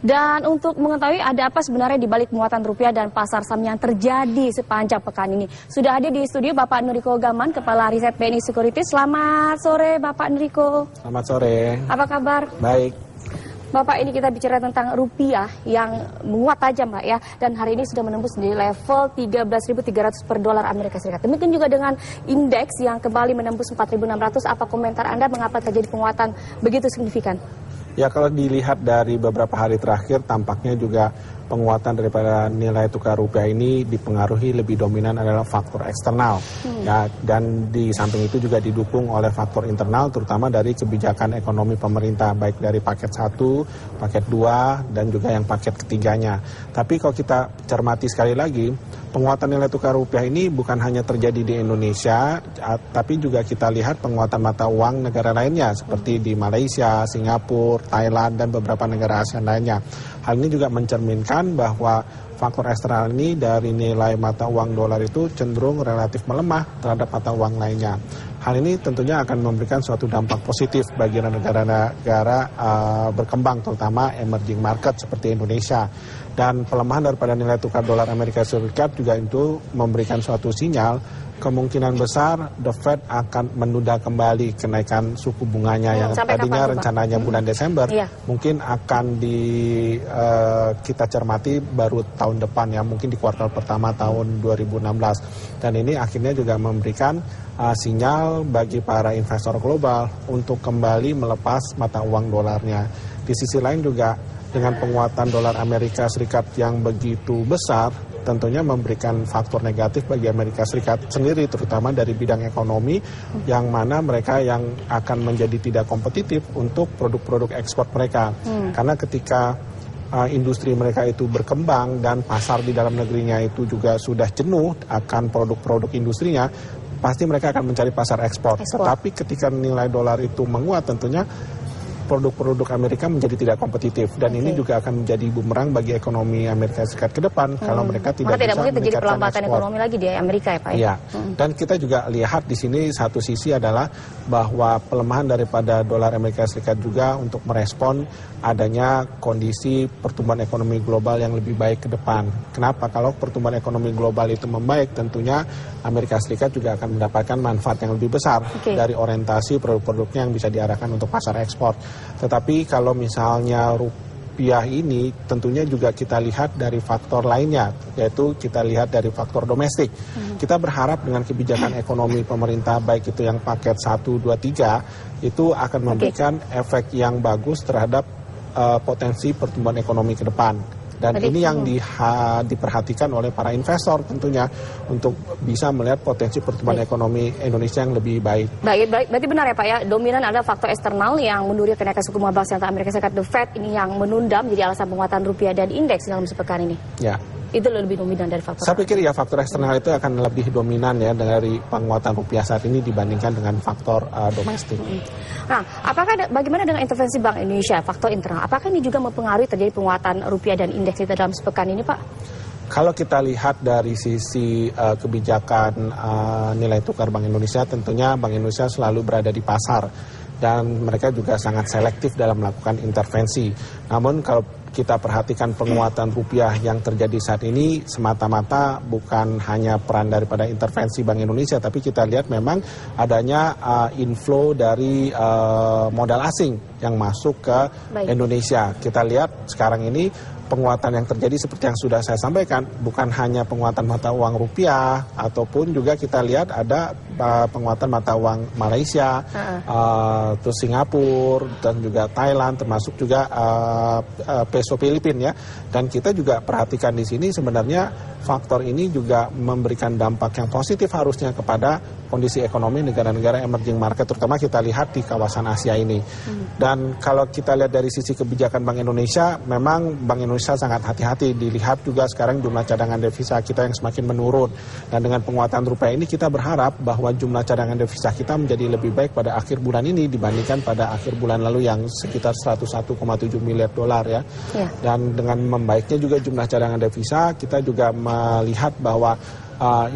Dan untuk mengetahui ada apa sebenarnya di balik penguatan rupiah dan pasar saham yang terjadi sepanjang pekan ini, sudah hadir di studio Bapak Nuriko Gaman, Kepala Riset BNI Securities. Selamat sore Bapak Nuriko. Selamat sore. Apa kabar? Baik. Bapak, ini kita bicara tentang rupiah yang menguat tajam, Pak, ya. Dan hari ini sudah menembus di level 13.300 per dolar Amerika Serikat. Demikian juga dengan indeks yang kembali menembus 4.600. Apa komentar Anda mengapa terjadi penguatan begitu signifikan? Ya, kalau dilihat dari beberapa hari terakhir, tampaknya juga penguatan daripada nilai tukar rupiah ini dipengaruhi lebih dominan adalah faktor eksternal. Ya, dan di samping itu juga didukung oleh faktor internal, terutama dari kebijakan ekonomi pemerintah, baik dari paket 1, paket 2, dan juga yang paket ketiganya. Tapi kalau kita cermati sekali lagi, penguatan nilai tukar rupiah ini bukan hanya terjadi di Indonesia, tapi juga kita lihat penguatan mata uang negara lainnya, seperti di Malaysia, Singapura, Thailand, dan beberapa negara ASEAN lainnya. Hal ini juga mencerminkan bahwa faktor eksternal ini dari nilai mata uang dolar itu cenderung relatif melemah terhadap mata uang lainnya. Hal ini tentunya akan memberikan suatu dampak positif bagi negara-negara berkembang, terutama emerging market seperti Indonesia. Dan pelemahan daripada nilai tukar dolar Amerika Serikat juga itu memberikan suatu sinyal kemungkinan besar The Fed akan menunda kembali kenaikan suku bunganya yang tadinya rencananya bulan Desember, mungkin akan kita cermati baru tahun depan, ya, mungkin di kuartal pertama tahun 2016. Dan ini akhirnya juga memberikan sinyal bagi para investor global untuk kembali melepas mata uang dolarnya. Di sisi lain juga dengan penguatan dolar Amerika Serikat yang begitu besar, tentunya memberikan faktor negatif bagi Amerika Serikat sendiri, terutama dari bidang ekonomi, yang mana mereka yang akan menjadi tidak kompetitif untuk produk-produk ekspor mereka. Karena ketika industri mereka itu berkembang dan pasar di dalam negerinya itu juga sudah jenuh akan produk-produk industrinya, pasti mereka akan mencari pasar ekspor. Tetapi ketika nilai dolar itu menguat, tentunya produk-produk Amerika menjadi tidak kompetitif, dan ini juga akan menjadi bumerang bagi ekonomi Amerika Serikat ke depan kalau mereka tidak bisa mungkin terjadi pelambatan ekspor. Ekonomi lagi di Amerika, ya Pak. Ya. Dan kita juga lihat di sini satu sisi adalah bahwa pelemahan daripada dolar Amerika Serikat juga untuk merespon adanya kondisi pertumbuhan ekonomi global yang lebih baik ke depan. Kenapa? Kalau pertumbuhan ekonomi global itu membaik, tentunya Amerika Serikat juga akan mendapatkan manfaat yang lebih besar dari orientasi produk-produknya yang bisa diarahkan untuk pasar ekspor. Tetapi kalau misalnya rupiah ini tentunya juga kita lihat dari faktor lainnya, yaitu kita lihat dari faktor domestik. Kita berharap dengan kebijakan ekonomi pemerintah, baik itu yang paket 1, 2, 3, itu akan memberikan efek yang bagus terhadap potensi pertumbuhan ekonomi ke depan. Dan ini yang diperhatikan oleh para investor tentunya untuk bisa melihat potensi pertumbuhan ekonomi Indonesia yang lebih baik. Berarti benar ya Pak, ya, dominan adalah faktor eksternal yang mendorong kenaikan suku bunga Bank Sentral Amerika Serikat, The Fed, ini yang menunda menjadi alasan penguatan rupiah dan indeks dalam sepekan ini. Ya. Itu lebih dominan dari faktor. Saya pikir ya faktor eksternal itu akan lebih dominan ya dari penguatan rupiah saat ini dibandingkan dengan faktor domestik. Nah, bagaimana dengan intervensi Bank Indonesia, faktor internal? Apakah ini juga mempengaruhi terjadi penguatan rupiah dan indeks itu dalam sepekan ini, Pak? Kalau kita lihat dari sisi kebijakan nilai tukar Bank Indonesia, tentunya Bank Indonesia selalu berada di pasar dan mereka juga sangat selektif dalam melakukan intervensi. Namun kalau kita perhatikan penguatan rupiah yang terjadi saat ini semata-mata bukan hanya peran daripada intervensi Bank Indonesia, tapi kita lihat memang adanya inflow dari modal asing yang masuk ke Indonesia. Kita lihat sekarang ini penguatan yang terjadi seperti yang sudah saya sampaikan, bukan hanya penguatan mata uang rupiah, ataupun juga kita lihat ada penguatan mata uang Malaysia, terus Singapura, dan juga Thailand, termasuk juga peso Filipina, ya. Dan kita juga perhatikan di sini sebenarnya faktor ini juga memberikan dampak yang positif harusnya kepada kondisi ekonomi negara-negara emerging market, terutama kita lihat di kawasan Asia ini. Dan kalau kita lihat dari sisi kebijakan Bank Indonesia, memang Bank Indonesia sangat hati-hati. Dilihat juga sekarang jumlah cadangan devisa kita yang semakin menurun. Dan dengan penguatan rupiah ini kita berharap bahwa jumlah cadangan devisa kita menjadi lebih baik pada akhir bulan ini dibandingkan pada akhir bulan lalu yang sekitar 101,7 miliar dolar, ya. Dan dengan membaiknya juga jumlah cadangan devisa, kita juga melihat bahwa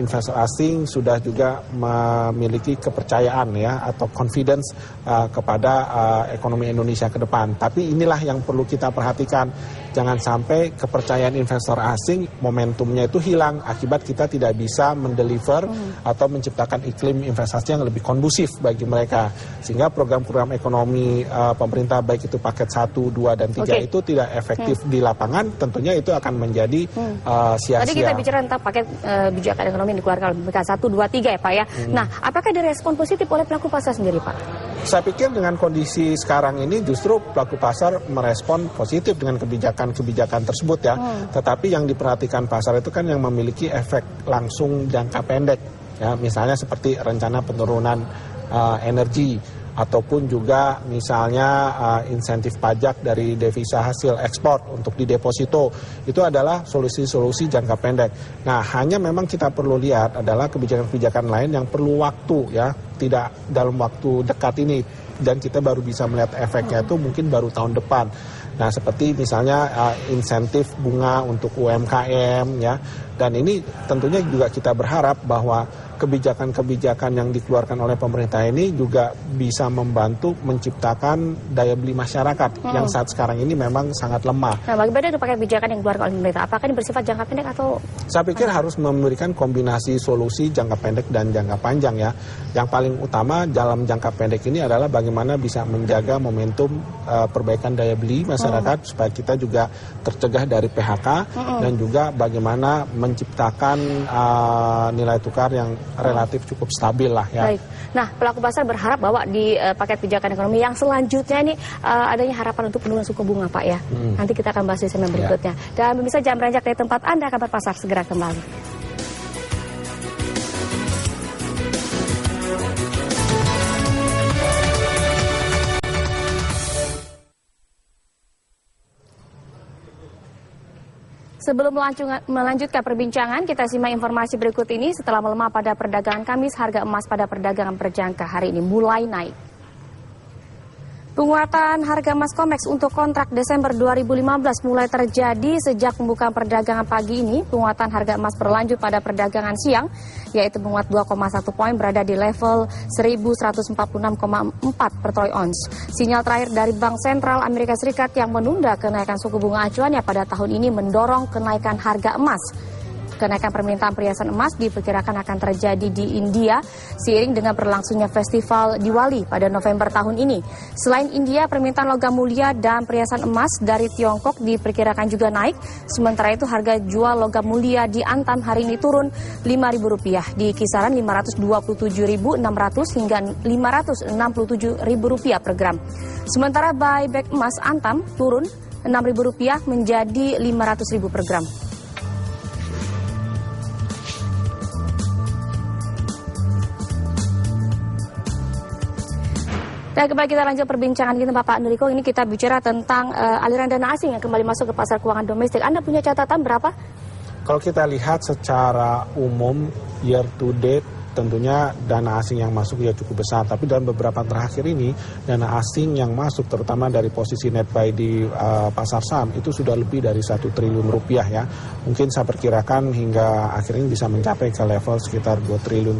investor asing sudah juga memiliki kepercayaan, ya, atau confidence kepada ekonomi Indonesia ke depan. Tapi inilah yang perlu kita perhatikan. jangan sampai kepercayaan investor asing momentumnya itu hilang akibat kita tidak bisa mendeliver atau menciptakan iklim investasi yang lebih kondusif bagi mereka. Sehingga program-program ekonomi pemerintah baik itu paket 1, 2, dan 3 itu tidak efektif di lapangan, tentunya itu akan menjadi sia-sia. Tadi kita bicara tentang paket kebijakan ekonomi yang dikeluarkan oleh pemerintah 1, 2, 3 ya Pak ya. Nah, apakah direspon positif oleh pelaku pasar sendiri Pak? Saya pikir dengan kondisi sekarang ini justru pelaku pasar merespon positif dengan kebijakan tersebut ya. Tetapi yang diperhatikan pasar itu kan yang memiliki efek langsung jangka pendek ya, misalnya seperti rencana penurunan energi ataupun juga misalnya insentif pajak dari devisa hasil ekspor untuk dideposito. Itu adalah solusi-solusi jangka pendek. Nah, hanya memang kita perlu lihat adalah kebijakan-kebijakan lain yang perlu waktu ya, tidak dalam waktu dekat ini, dan kita baru bisa melihat efeknya itu mungkin baru tahun depan. Nah, seperti misalnya insentif bunga untuk UMKM ya, dan ini tentunya juga kita berharap bahwa kebijakan-kebijakan yang dikeluarkan oleh pemerintah ini juga bisa membantu menciptakan daya beli masyarakat yang saat sekarang ini memang sangat lemah. Nah, bagaimana dengan paket kebijakan yang dikeluarkan oleh pemerintah? Apakah ini bersifat jangka pendek atau? Saya pikir harus memberikan kombinasi solusi jangka pendek dan jangka panjang ya. Yang paling utama dalam jangka pendek ini adalah bagaimana bisa menjaga momentum perbaikan daya beli masyarakat supaya kita juga tercegah dari PHK dan juga bagaimana menciptakan nilai tukar yang relatif cukup stabil lah ya. Baik. Nah, pelaku pasar berharap bahwa di paket kebijakan ekonomi yang selanjutnya ini adanya harapan untuk penurunan suku bunga Pak ya. Nanti kita akan bahas di segmen berikutnya. Dan pemirsa, jangan beranjak dari tempat Anda, kabar pasar segera kembali. Sebelum melanjutkan perbincangan, kita simak informasi berikut ini. Setelah melemah pada perdagangan Kamis, harga emas pada perdagangan berjangka hari ini mulai naik. Penguatan harga emas COMEX untuk kontrak Desember 2015 mulai terjadi sejak pembukaan perdagangan pagi ini. Penguatan harga emas berlanjut pada perdagangan siang, yaitu menguat 2,1 poin berada di level 1146,4 per troy ounce. Sinyal terakhir dari Bank Sentral Amerika Serikat yang menunda kenaikan suku bunga acuannya pada tahun ini mendorong kenaikan harga emas. Kenaikan permintaan perhiasan emas diperkirakan akan terjadi di India seiring dengan berlangsungnya festival Diwali pada November tahun ini. Selain India, permintaan logam mulia dan perhiasan emas dari Tiongkok diperkirakan juga naik. Sementara itu harga jual logam mulia di Antam hari ini turun Rp5.000 di kisaran Rp527.600 hingga Rp567.000 per gram. Sementara buyback emas Antam turun Rp6.000 menjadi Rp500.000 per gram. Dan kembali kita lanjut perbincangan kita Bapak Andriko. Ini kita bicara tentang aliran dana asing yang kembali masuk ke pasar keuangan domestik. Anda punya catatan berapa? Kalau kita lihat secara umum year to date, tentunya dana asing yang masuk ya cukup besar. Tapi dalam beberapa terakhir ini, dana asing yang masuk terutama dari posisi net buy di pasar saham itu sudah lebih dari Rp1 triliun ya. Mungkin saya perkirakan hingga akhir ini bisa mencapai ke level sekitar Rp2 triliun.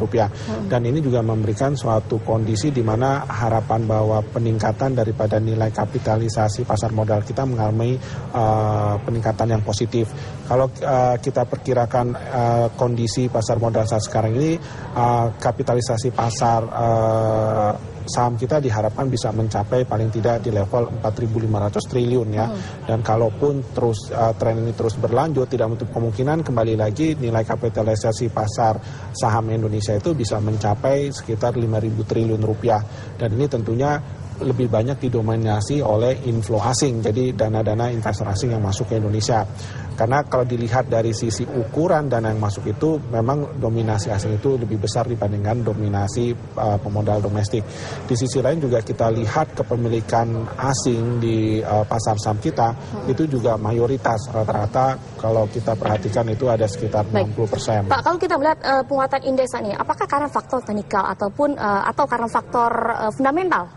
Dan ini juga memberikan suatu kondisi di mana harapan bahwa peningkatan daripada nilai kapitalisasi pasar modal kita mengalami peningkatan yang positif. Kalau kita perkirakan kondisi pasar modal saat sekarang ini, kapitalisasi pasar saham kita diharapkan bisa mencapai paling tidak di level 4.500 triliun ya. Dan kalaupun terus tren ini terus berlanjut, tidak menutup kemungkinan kembali lagi nilai kapitalisasi pasar saham Indonesia itu bisa mencapai sekitar 5.000 triliun rupiah. Dan ini tentunya lebih banyak didominasi oleh inflow asing, jadi dana-dana investor asing yang masuk ke Indonesia. Karena kalau dilihat dari sisi ukuran dana yang masuk itu, memang dominasi asing itu lebih besar dibandingkan dominasi pemodal domestik. Di sisi lain juga kita lihat kepemilikan asing di pasar saham kita, itu juga mayoritas, rata-rata kalau kita perhatikan itu ada sekitar 60%. Pak, kalau kita melihat penguatan indeks ini, apakah karena faktor teknikal ataupun atau karena faktor fundamental?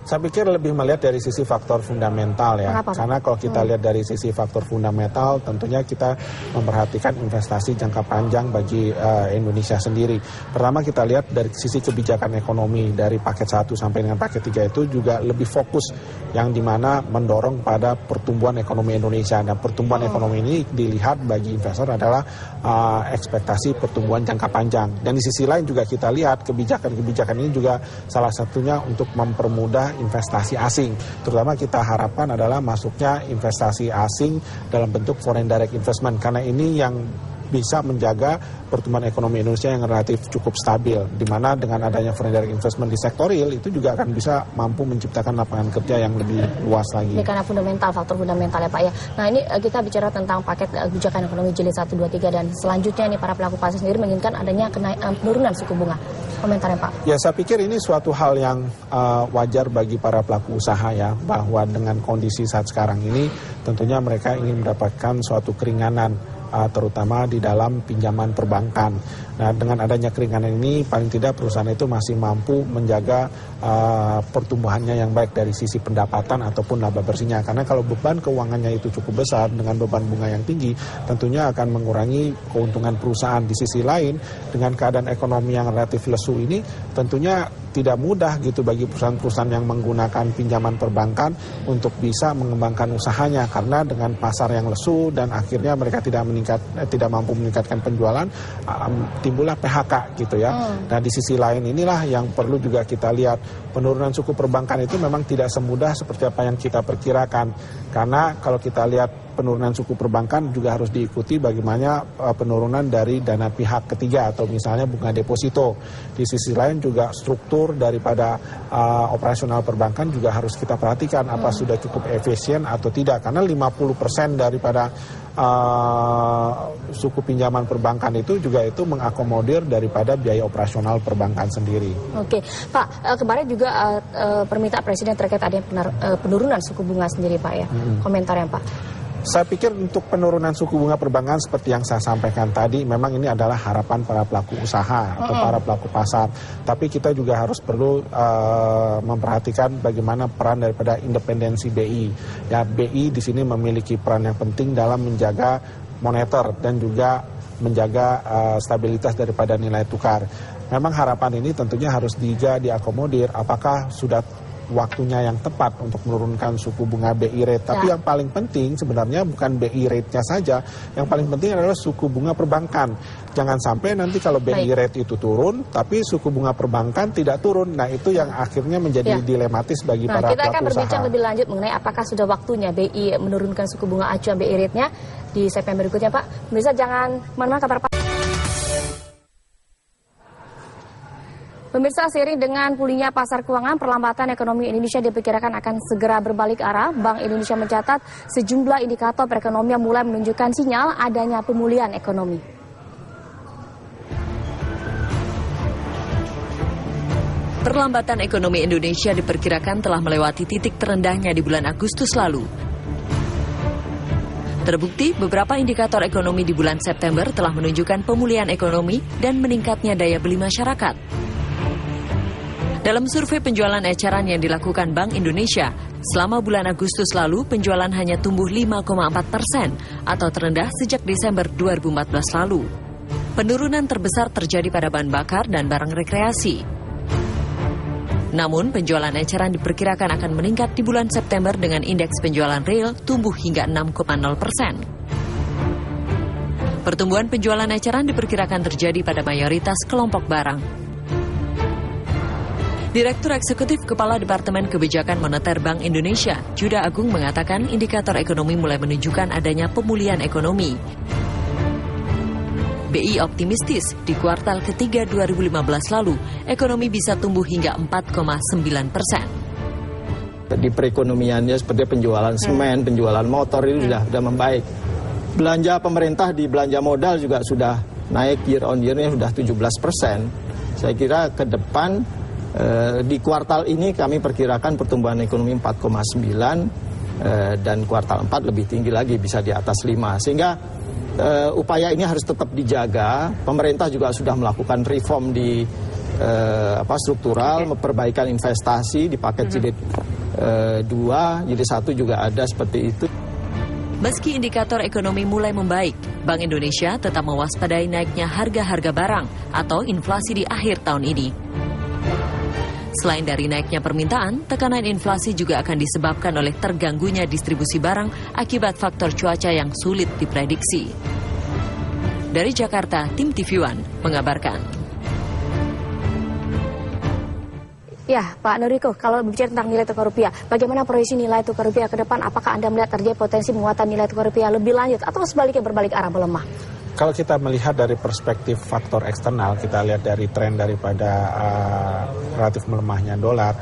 Saya pikir lebih melihat dari sisi faktor fundamental ya. Mengapa? Karena kalau kita lihat dari sisi faktor fundamental, tentunya kita memperhatikan investasi jangka panjang bagi Indonesia sendiri. Pertama kita lihat dari sisi kebijakan ekonomi dari paket 1 sampai dengan paket 3 itu juga lebih fokus yang dimana mendorong pada pertumbuhan ekonomi Indonesia. Dan pertumbuhan ekonomi ini dilihat bagi investor adalah ekspektasi pertumbuhan jangka panjang. Dan di sisi lain juga kita lihat kebijakan-kebijakan ini juga salah satunya untuk mempermudah investasi asing. Terutama kita harapkan adalah masuknya investasi asing dalam bentuk foreign direct investment, karena ini yang bisa menjaga pertumbuhan ekonomi Indonesia yang relatif cukup stabil, di mana dengan adanya foreign direct investment di sektor real itu juga akan bisa mampu menciptakan lapangan kerja yang lebih luas lagi. Ini karena fundamental, faktor fundamental ya Pak ya. Nah ini kita bicara tentang paket kebijakan ekonomi jilid 1, 2, 3 dan selanjutnya ini para pelaku pasar sendiri menginginkan adanya penurunan suku bunga. Komentarnya Pak. Ya saya pikir ini suatu hal yang wajar bagi para pelaku usaha ya, bahwa dengan kondisi saat sekarang ini tentunya mereka ingin mendapatkan suatu keringanan terutama di dalam pinjaman perbankan. Nah, dengan adanya keringanan ini paling tidak perusahaan itu masih mampu menjaga pertumbuhannya yang baik dari sisi pendapatan ataupun laba bersihnya. Karena kalau beban keuangannya itu cukup besar dengan beban bunga yang tinggi, tentunya akan mengurangi keuntungan perusahaan. Di sisi lain, dengan keadaan ekonomi yang relatif lesu ini, tentunya tidak mudah gitu bagi perusahaan-perusahaan yang menggunakan pinjaman perbankan untuk bisa mengembangkan usahanya, karena dengan pasar yang lesu dan akhirnya mereka tidak mampu meningkatkan penjualan, timbullah PHK gitu ya. Nah di sisi lain inilah yang perlu juga kita lihat, penurunan suku perbankan itu memang tidak semudah seperti apa yang kita perkirakan, karena kalau kita lihat penurunan suku perbankan juga harus diikuti bagaimana penurunan dari dana pihak ketiga atau misalnya bunga deposito. Di sisi lain juga struktur daripada operasional perbankan juga harus kita perhatikan apa sudah cukup efisien atau tidak, karena 50% daripada suku pinjaman perbankan itu juga itu mengakomodir daripada biaya operasional perbankan sendiri. Oke, Pak, kemarin juga permintaan Presiden terkait adanya penurunan suku bunga sendiri Pak ya. Komentarnya Pak. Saya pikir untuk penurunan suku bunga perbankan seperti yang saya sampaikan tadi, memang ini adalah harapan para pelaku usaha atau para pelaku pasar. Tapi kita juga harus perlu memperhatikan bagaimana peran daripada independensi BI. Ya, BI di sini memiliki peran yang penting dalam menjaga moneter dan juga menjaga stabilitas daripada nilai tukar. Memang harapan ini tentunya harus diakomodir. Apakah sudah waktunya yang tepat untuk menurunkan suku bunga BI rate. Tapi yang paling penting sebenarnya bukan BI rate-nya saja. Yang paling penting adalah suku bunga perbankan. Jangan sampai nanti kalau BI rate itu turun, tapi suku bunga perbankan tidak turun. Nah itu yang akhirnya menjadi dilematis bagi para pelaku usaha. Kita akan berbincang lebih lanjut mengenai apakah sudah waktunya BI menurunkan suku bunga acuan BI rate-nya di segmen berikutnya Pak. Pemirsa jangan mana kabar Pak. Pemirsa, seiring dengan pulihnya pasar keuangan, perlambatan ekonomi Indonesia diperkirakan akan segera berbalik arah. Bank Indonesia mencatat sejumlah indikator perekonomian mulai menunjukkan sinyal adanya pemulihan ekonomi. Perlambatan ekonomi Indonesia diperkirakan telah melewati titik terendahnya di bulan Agustus lalu. Terbukti, beberapa indikator ekonomi di bulan September telah menunjukkan pemulihan ekonomi dan meningkatnya daya beli masyarakat. Dalam survei penjualan eceran yang dilakukan Bank Indonesia, selama bulan Agustus lalu penjualan hanya tumbuh 5,4% atau terendah sejak Desember 2014 lalu. Penurunan terbesar terjadi pada bahan bakar dan barang rekreasi. Namun penjualan eceran diperkirakan akan meningkat di bulan September dengan indeks penjualan real tumbuh hingga 6,0%. Pertumbuhan penjualan eceran diperkirakan terjadi pada mayoritas kelompok barang. Direktur Eksekutif Kepala Departemen Kebijakan Moneter Bank Indonesia, Juda Agung mengatakan indikator ekonomi mulai menunjukkan adanya pemulihan ekonomi. BI optimistis di kuartal ketiga 2015 lalu, ekonomi bisa tumbuh hingga 4,9%. Di perekonomiannya seperti penjualan semen, penjualan motor itu sudah membaik. Belanja pemerintah di belanja modal juga sudah naik year on year-nya sudah 17%. Saya kira ke depan di kuartal ini kami perkirakan pertumbuhan ekonomi 4,9 dan kuartal 4 lebih tinggi lagi, bisa di atas 5. Sehingga upaya ini harus tetap dijaga. Pemerintah juga sudah melakukan reform di struktural, perbaikan investasi di paket jilid 2, jilid 1 juga ada seperti itu. Meski indikator ekonomi mulai membaik, Bank Indonesia tetap mewaspadai naiknya harga-harga barang atau inflasi di akhir tahun ini. Selain dari naiknya permintaan, tekanan inflasi juga akan disebabkan oleh terganggunya distribusi barang akibat faktor cuaca yang sulit diprediksi. Dari Jakarta, tim TV One mengabarkan. Ya, Pak Nuriko, kalau berbicara tentang nilai tukar rupiah, bagaimana proyeksi nilai tukar rupiah ke depan? Apakah Anda melihat terjadi potensi penguatan nilai tukar rupiah lebih lanjut atau sebaliknya berbalik arah melemah? Kalau kita melihat dari perspektif faktor eksternal, kita lihat dari tren daripada relatif melemahnya dolar,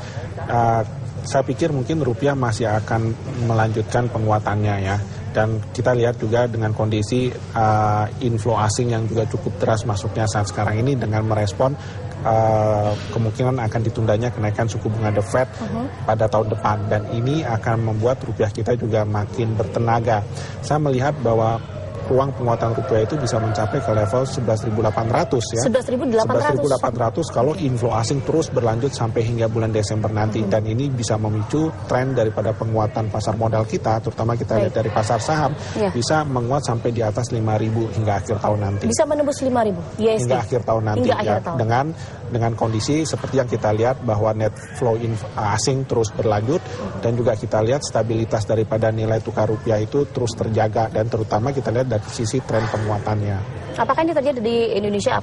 saya pikir mungkin rupiah masih akan melanjutkan penguatannya ya. Dan kita lihat juga dengan kondisi inflow asing yang juga cukup deras masuknya saat sekarang ini dengan merespon kemungkinan akan ditundanya kenaikan suku bunga The Fed pada tahun depan. Dan ini akan membuat rupiah kita juga makin bertenaga. Saya melihat bahwa ruang penguatan rupiah itu bisa mencapai ke level 11.800 ya. 11.800 kalau inflow asing terus berlanjut sampai hingga bulan Desember nanti. Dan ini bisa memicu tren daripada penguatan pasar modal kita, terutama kita lihat dari pasar saham, bisa menguat sampai di atas 5.000 hingga akhir tahun nanti. Bisa menembus 5.000 USD hingga akhir tahun nanti ya. Dengan kondisi seperti yang kita lihat bahwa net flow asing terus berlanjut dan juga kita lihat stabilitas daripada nilai tukar rupiah itu terus terjaga dan terutama kita lihat dari sisi tren penguatannya. Apakah ini terjadi di Indonesia?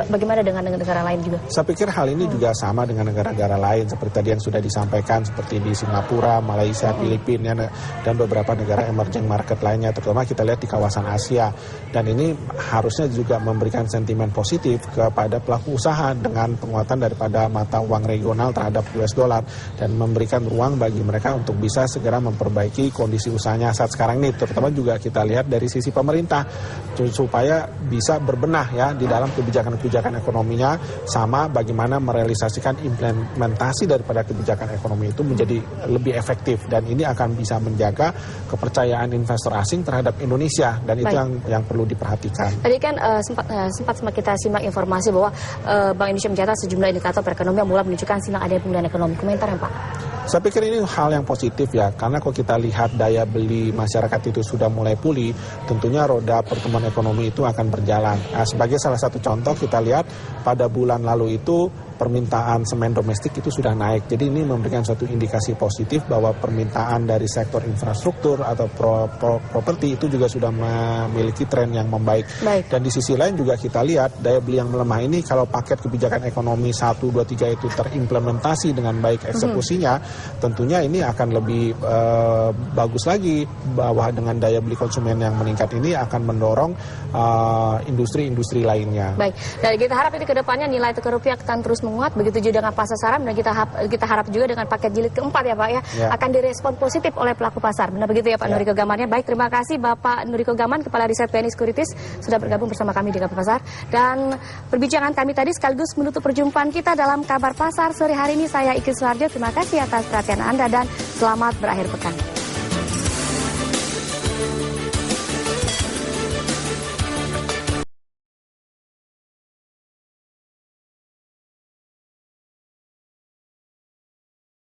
Bagaimana dengan negara lain juga? Saya pikir hal ini juga sama dengan negara-negara lain seperti tadi yang sudah disampaikan seperti di Singapura, Malaysia, Filipina dan beberapa negara emerging market lainnya, terutama kita lihat di kawasan Asia. Dan ini harusnya juga memberikan sentimen positif kepada pelaku usaha dengan penguatan daripada mata uang regional terhadap US dollar dan memberikan ruang bagi mereka untuk bisa segera memperbaiki kondisi usahanya saat sekarang ini, terutama juga kita lihat dari sisi pemerintah supaya bisa berbenah ya di dalam kebijakan-kebijakan ekonominya, sama bagaimana merealisasikan implementasi daripada kebijakan ekonomi itu menjadi lebih efektif dan ini akan bisa menjaga kepercayaan investor asing terhadap Indonesia dan itu yang perlu diperhatikan. Tadi kan sempat kita simak informasi bahwa Bank Indonesia mencatat sejumlah indikator perekonomian mulai menunjukkan sinyal adanya pemulihan ekonomi. Komentar ya Pak? Saya pikir ini hal yang positif ya, karena kalau kita lihat daya beli masyarakat itu sudah mulai pulih, tentunya roda pertumbuhan ekonomi itu akan berjalan. Nah, sebagai salah satu contoh kita lihat pada bulan lalu itu permintaan semen domestik itu sudah naik. Jadi ini memberikan suatu indikasi positif bahwa permintaan dari sektor infrastruktur atau properti itu juga sudah memiliki tren yang membaik. Dan di sisi lain juga kita lihat daya beli yang melemah ini kalau paket kebijakan ekonomi 1, 2, 3 itu terimplementasi dengan baik eksekusinya, tentunya ini akan lebih bagus lagi bahwa dengan daya beli konsumen yang meningkat ini akan mendorong industri-industri lainnya. Baik, dan kita harap ini ke depannya nilai tukar rupiah akan terus menguat, begitu juga dengan pasar saham dan kita harap juga dengan paket jilid keempat ya Pak ya, akan direspon positif oleh pelaku pasar. Benar begitu ya Pak Nuriko Gamannya. Baik, terima kasih Bapak Nuriko Gaman, Kepala Riset BNI Sekuritis sudah bergabung bersama kami di Kabar Pasar. Dan perbincangan kami tadi sekaligus menutup perjumpaan kita dalam Kabar Pasar sore hari ini. Saya Iki Suharjo, terima kasih atas perhatian Anda dan selamat berakhir pekan.